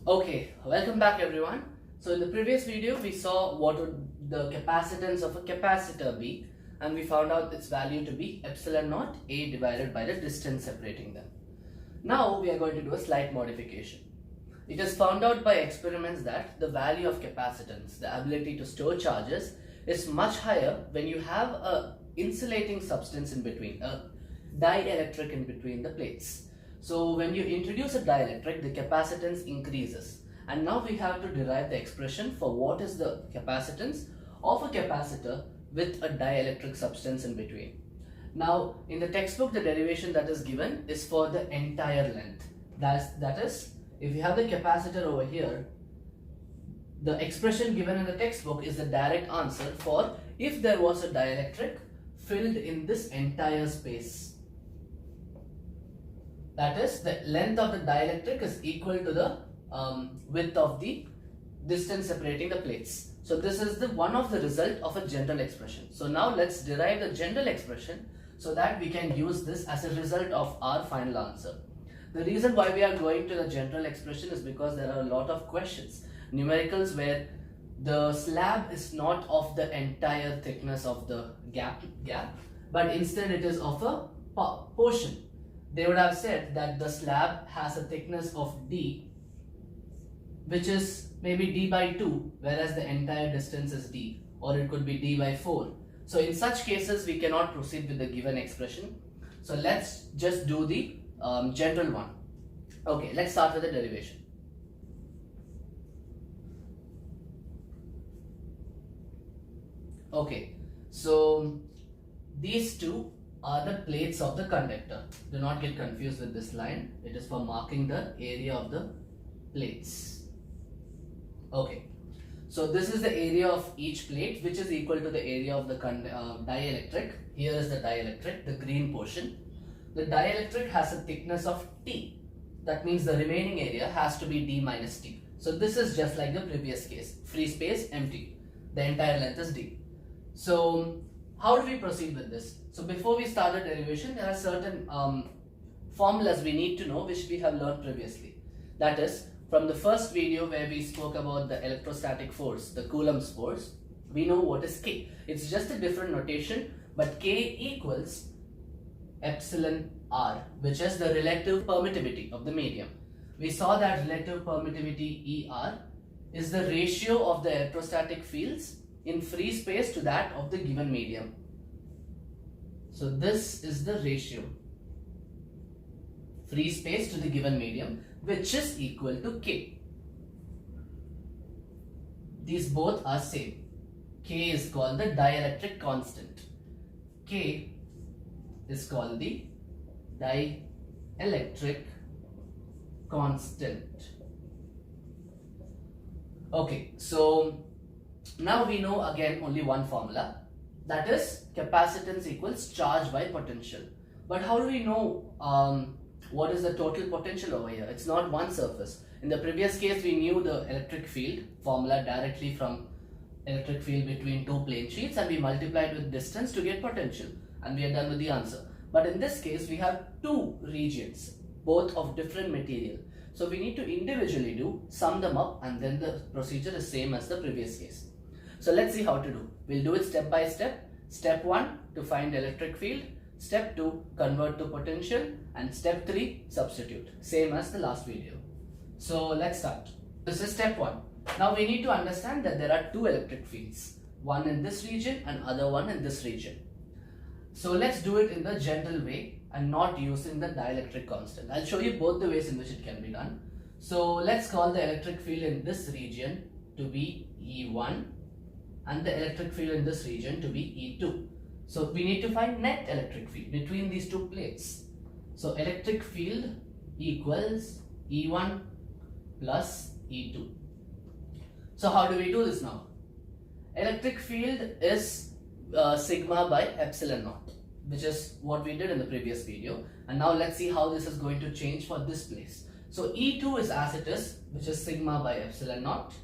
Okay, welcome back everyone. So in the previous video we saw what would the capacitance of a capacitor be, and we found out its value to be epsilon naught A divided by the distance separating them. Now we are going to do a slight modification. It is found out by experiments that the value of capacitance, the ability to store charges, is much higher when you have a insulating substance in between, a dielectric in between the plates. So when you introduce a dielectric, the capacitance increases, and now we have to derive the expression for what is the capacitance of a capacitor with a dielectric substance in between. Now in the textbook, the derivation that is given is for the entire length. That is, if you have the capacitor over here, the expression given in the textbook is the direct answer for if there was a dielectric filled in this entire space. That is, the length of the dielectric is equal to the width of the distance separating the plates. So this is the one of the result of a general expression. So now let's derive the general expression so that we can use this as a result of our final answer. The reason why we are going to the general expression is because there are a lot of questions, numericals, where the slab is not of the entire thickness of the gap, but instead it is of a portion. They would have said that the slab has a thickness of d, which is maybe d by 2, whereas the entire distance is d, or it could be d by 4. So in such cases we cannot proceed with the given expression. So let's just do the general one. Okay, let's start with the derivation. Okay, so these two are the plates of the conductor. Do not get confused with this line. It is for marking the area of the plates. Okay, so this is the area of each plate, which is equal to the area of the dielectric. Here is the dielectric, the green portion. The dielectric has a thickness of t. That means the remaining area has to be d minus t. So this is just like the previous case. Free space, empty. The entire length is d. So how do we proceed with this? So before we start the derivation, there are certain formulas we need to know, which we have learned previously. That is, from the first video where we spoke about the electrostatic force, the Coulomb's force, we know what is K. It's just a different notation, but K equals epsilon R, which is the relative permittivity of the medium. We saw that relative permittivity ER is the ratio of the electrostatic fields in free space to that of the given medium. So this is the ratio, free space to the given medium, which is equal to K. These both are same. K is called the dielectric constant. K is called the dielectric constant. Okay, so now we know again only one formula, that is capacitance equals charge by potential. But how do we know what is the total potential over here? It's not one surface. In the previous case we knew the electric field formula directly from electric field between two plane sheets, and we multiplied with distance to get potential, and we are done with the answer. But in this case we have two regions, both of different material. So we need to individually sum them up, and then the procedure is same as the previous case. So let's see how to do. We'll do it step by step. Step 1 to find electric field, step 2 convert to potential, and step 3 substitute, same as the last video. So let's start. This is step 1. Now we need to understand that there are two electric fields, one in this region and other one in this region. So let's do it in the general way and not using the dielectric constant. I'll show you both the ways in which it can be done. So let's call the electric field in this region to be E1 and the electric field in this region to be E2. So we need to find net electric field between these two plates. So electric field equals E1 plus E2. So how do we do this now? Electric field is sigma by epsilon naught, which is what we did in the previous video. And now let's see how this is going to change for this place. So E2 is as it is, which is sigma by epsilon naught.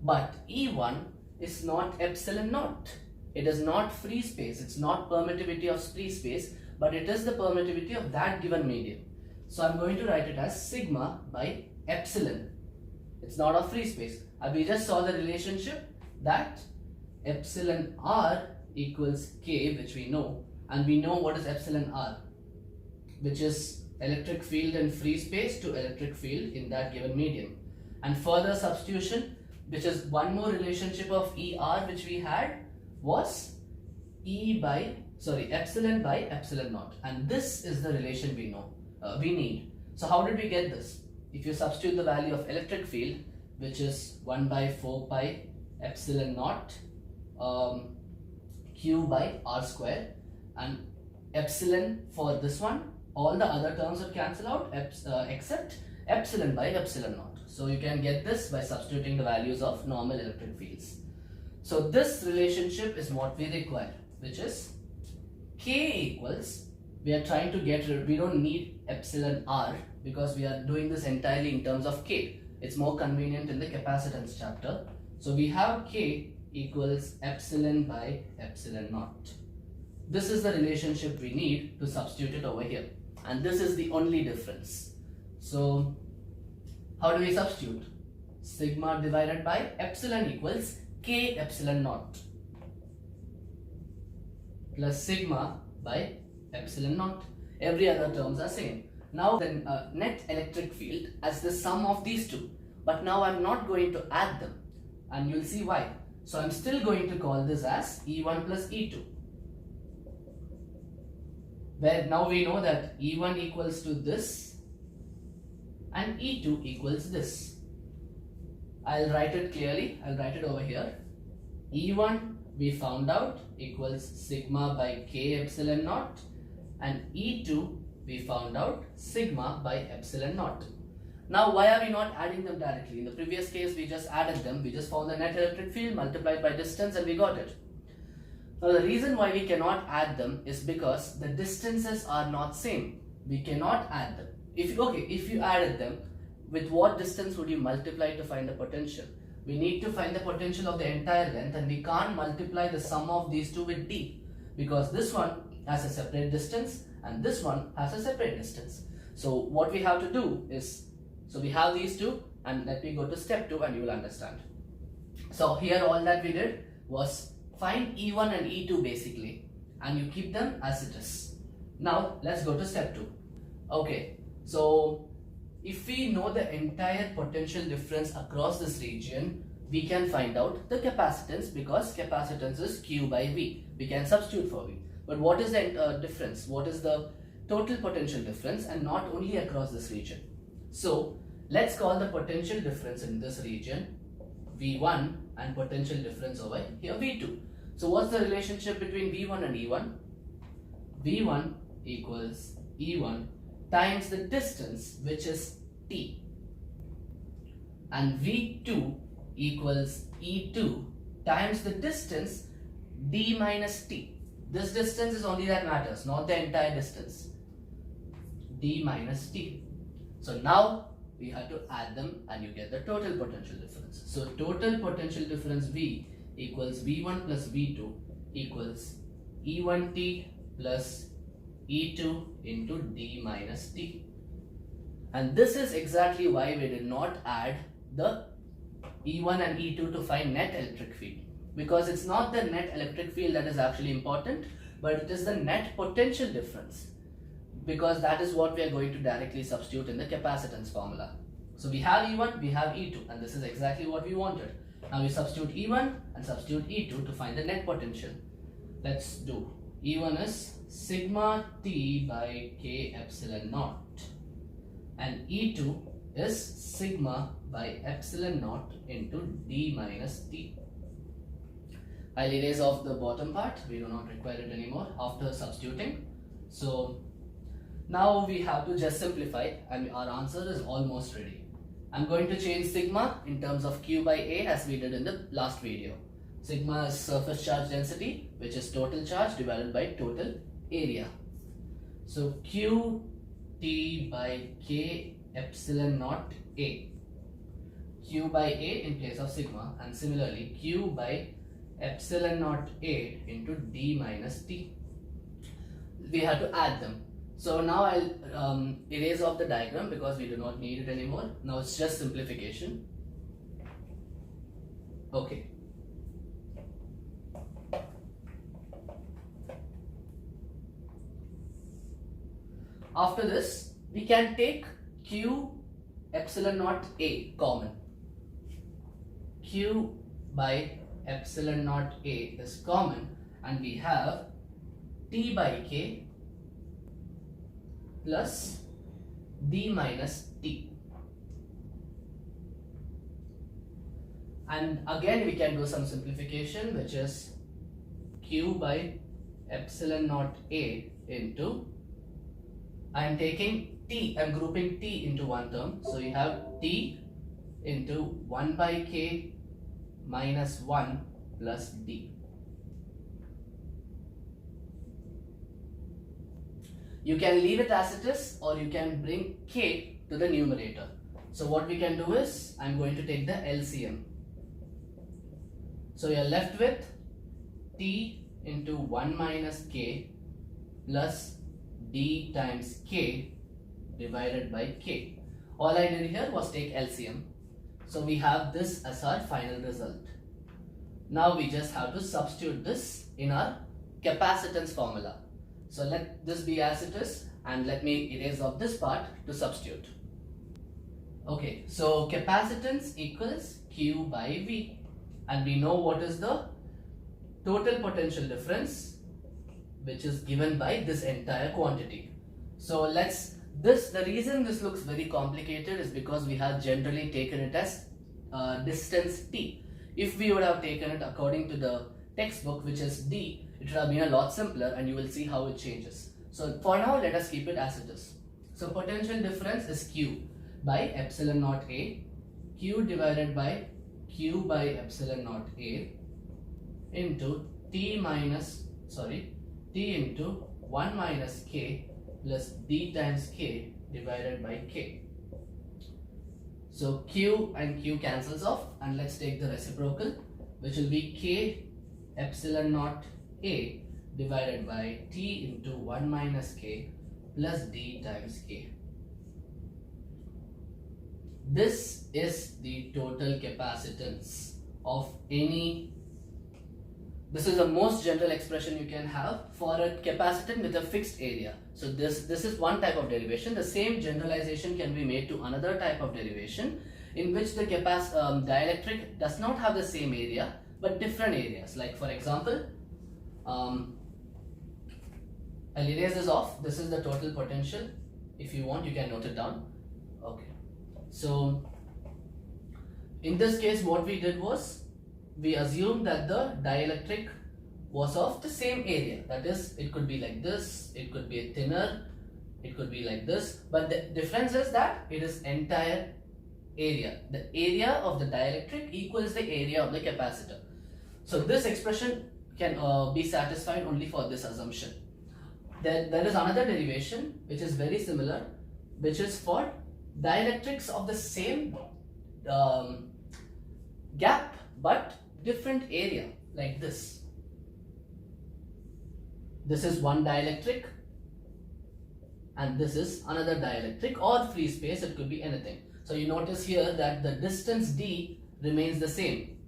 But E1 is not epsilon naught. It is not free space. It's not permittivity of free space, but it is the permittivity of that given medium. So I'm going to write it as sigma by epsilon. It's not a free space. And we just saw the relationship that epsilon r equals k, which we know, and we know what is epsilon r, which is electric field in free space to electric field in that given medium. And further substitution, which is one more relationship of ER which we had, was epsilon by epsilon naught, and this is the relation we need. So how did we get this? If you substitute the value of electric field, which is 1 by 4 pi epsilon naught q by r square, and epsilon for this one, all the other terms would cancel out except epsilon by epsilon naught. So you can get this by substituting the values of normal electric fields. So this relationship is what we require, which is k equals, we are trying to get rid, we don't need epsilon r because we are doing this entirely in terms of k. It's more convenient in the capacitance chapter. So we have k equals epsilon by epsilon naught. This is the relationship we need to substitute it over here, and this is the only difference. So how do we substitute? Sigma divided by epsilon equals k epsilon naught plus sigma by epsilon naught. Every other terms are same. Now the net electric field as the sum of these two, but now I'm not going to add them, and you'll see why. So I'm still going to call this as E1 plus E2, where now we know that E1 equals to this and E2 equals this. I'll write it clearly, I'll write it over here. E1 we found out equals sigma by k epsilon naught, and E2 we found out sigma by epsilon naught. Now why are we not adding them directly? In the previous case we just added them, we just found the net electric field multiplied by distance and we got it. Now the reason why we cannot add them is because the distances are not same. We cannot add them. If you added them, with what distance would you multiply to find the potential? We need to find the potential of the entire length, and we can't multiply the sum of these two with d, because this one has a separate distance and this one has a separate distance. So what we have to do is, so we have these two, and let me go to step 2 and you will understand. So here all that we did was find E1 and E2 basically, and you keep them as it is. Now let's go to step 2. Okay, so if we know the entire potential difference across this region, we can find out the capacitance, because capacitance is Q by V. We can substitute for V. But what is the difference? What is the total potential difference, and not only across this region? So let's call the potential difference in this region V1 and potential difference over here V2. So what's the relationship between V1 and E1? V1 equals E1 times the distance, which is t, and V2 equals E2 times the distance d minus t. This distance is only that matters, not the entire distance, d minus t. So now we have to add them and you get the total potential difference. So total potential difference V equals V1 plus V2 equals E1t plus E2 into d minus t. And this is exactly why we did not add the E1 and E2 to find net electric field, because it's not the net electric field that is actually important, but it is the net potential difference, because that is what we are going to directly substitute in the capacitance formula. So we have E1, we have E2, and this is exactly what we wanted. Now we substitute E1 and substitute E2 to find the net potential. Let's do. E1 is sigma t by k epsilon naught, and E2 is sigma by epsilon naught into d minus t. I'll erase off the bottom part, we do not require it anymore after substituting. So now we have to just simplify, and our answer is almost ready. I'm going to change sigma in terms of Q by A as we did in the last video. Sigma is surface charge density, which is total charge divided by total area. So Q T by K epsilon naught A. Q by A in place of sigma, and similarly Q by epsilon naught A into d minus t. We have to add them. So now I'll erase off the diagram because we do not need it anymore. Now it's just simplification. Okay. After this, we can take Q epsilon naught A common. Q by epsilon naught A is common, and we have T by K plus D minus T. And again we can do some simplification, which is Q by epsilon naught A into, I am taking T, I am grouping T into one term, so you have T into 1 by K minus 1 plus D. You can leave it as it is, or you can bring K to the numerator. So what we can do is, I am going to take the LCM. So you are left with T into 1 minus K plus D times K divided by K. All I did here was take LCM. So we have this as our final result. Now we just have to substitute this in our capacitance formula. So let this be as it is, and let me erase off this part to substitute. Okay, so capacitance equals Q by V, and we know what is the total potential difference, which is given by this entire quantity. So the reason this looks very complicated is because we have generally taken it as distance T. If we would have taken it according to the textbook, which is D, it would have been a lot simpler, and you will see how it changes. So for now, let us keep it as it is. So potential difference is Q by epsilon naught A, Q divided by Q by epsilon naught A into T into 1 minus K plus D times K divided by K. So Q and Q cancels off, and let's take the reciprocal, which will be K epsilon naught A divided by T into 1 minus K plus D times K. This is the total capacitance of any. This is the most general expression you can have for a capacitor with a fixed area. So this is one type of derivation. The same generalization can be made to another type of derivation, in which the dielectric does not have the same area but different areas. Like for example, I'll erase this off. This is the total potential. If you want, you can note it down. Okay. So in this case, what we did was, we assumed that the dielectric was of the same area. That is, it could be like this, it could be thinner, it could be like this, but the difference is that it is entire area. The area of the dielectric equals the area of the capacitor. So this expression can be satisfied only for this assumption. Then there is another derivation which is very similar, which is for dielectrics of the same gap but different area, like this. This is one dielectric and this is another dielectric, or free space, it could be anything. So you notice here that the distance D remains the same,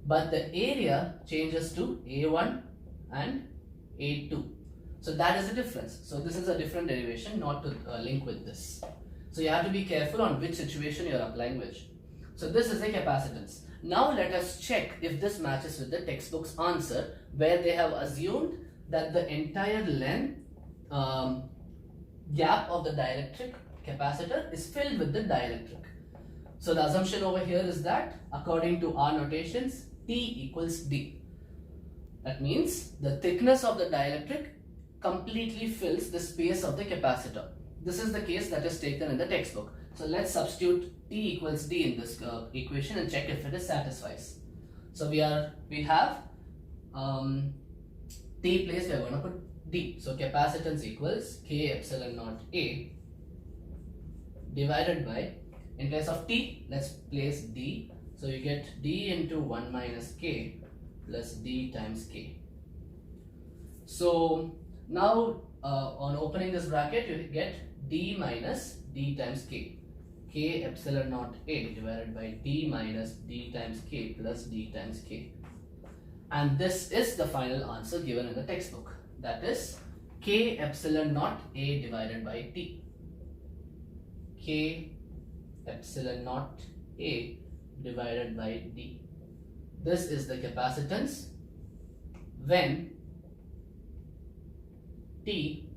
but the area changes to A1 and A2. So that is the difference. So this is a different derivation, not to link with this. So you have to be careful on which situation you are applying which. So this is a capacitance. Now let us check if this matches with the textbook's answer, where they have assumed that the entire length gap of the dielectric capacitor is filled with the dielectric. So the assumption over here is that according to our notations, T equals D. That means the thickness of the dielectric completely fills the space of the capacitor. This is the case that is taken in the textbook. So let's substitute T equals D in this equation and check if it is satisfies. So we have T place, we are going to put D. So capacitance equals K epsilon naught A divided by, in place of T, let's place D. So you get D into 1 minus K plus D times K. So now on opening this bracket, you get d minus d times k. K epsilon naught A divided by d minus d times k plus d times k. And this is the final answer given in the textbook. That is K epsilon naught A divided by D. K epsilon naught A divided by D. This is the capacitance when T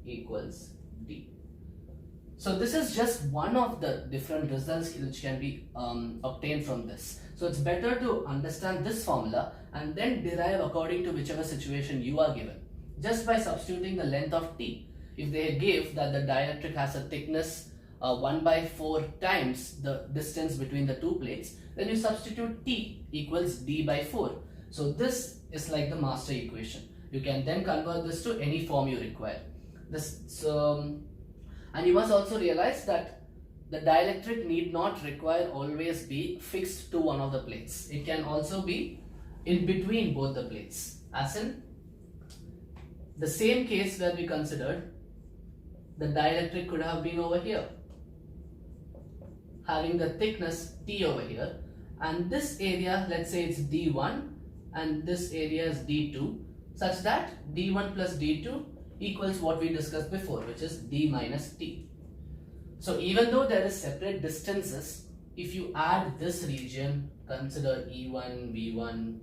equals D. So this is just one of the different results which can be obtained from this. So it's better to understand this formula and then derive according to whichever situation you are given. Just by substituting the length of T. If they give that the dielectric has a thickness 1/4 times the distance between the two plates, then you substitute T equals D by 4. So this is like the master equation. You can then convert this to any form you require. And you must also realize that the dielectric need not require always be fixed to one of the plates. It can also be in between both the plates. As in the same case where we considered the dielectric could have been over here, having the thickness T over here, and this area, let's say it's D1 and this area is D2, such that D1 plus D2 equals what we discussed before, which is D minus T. So even though there is separate distances, if you add this region, consider E1, V1,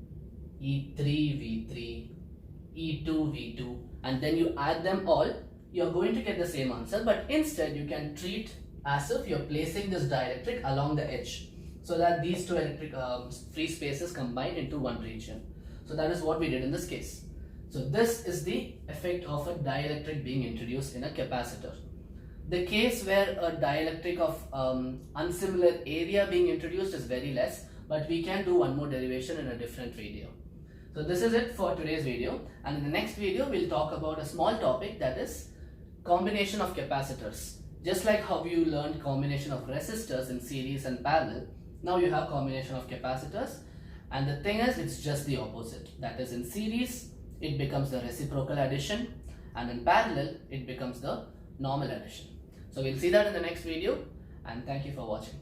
E3, V3, E2, V2, and then you add them all, you're going to get the same answer. But instead you can treat as if you're placing this dielectric along the edge, so that these two electric free spaces combine into one region. So that is what we did in this case. So this is the effect of a dielectric being introduced in a capacitor. The case where a dielectric of unsimilar area being introduced is very less, but we can do one more derivation in a different video. So this is it for today's video, and in the next video we'll talk about a small topic, that is combination of capacitors. Just like how you learned combination of resistors in series and parallel, now you have combination of capacitors, and the thing is, it's just the opposite. That is, in series it becomes the reciprocal addition, and in parallel it becomes the normal addition. So we'll see that in the next video, and thank you for watching.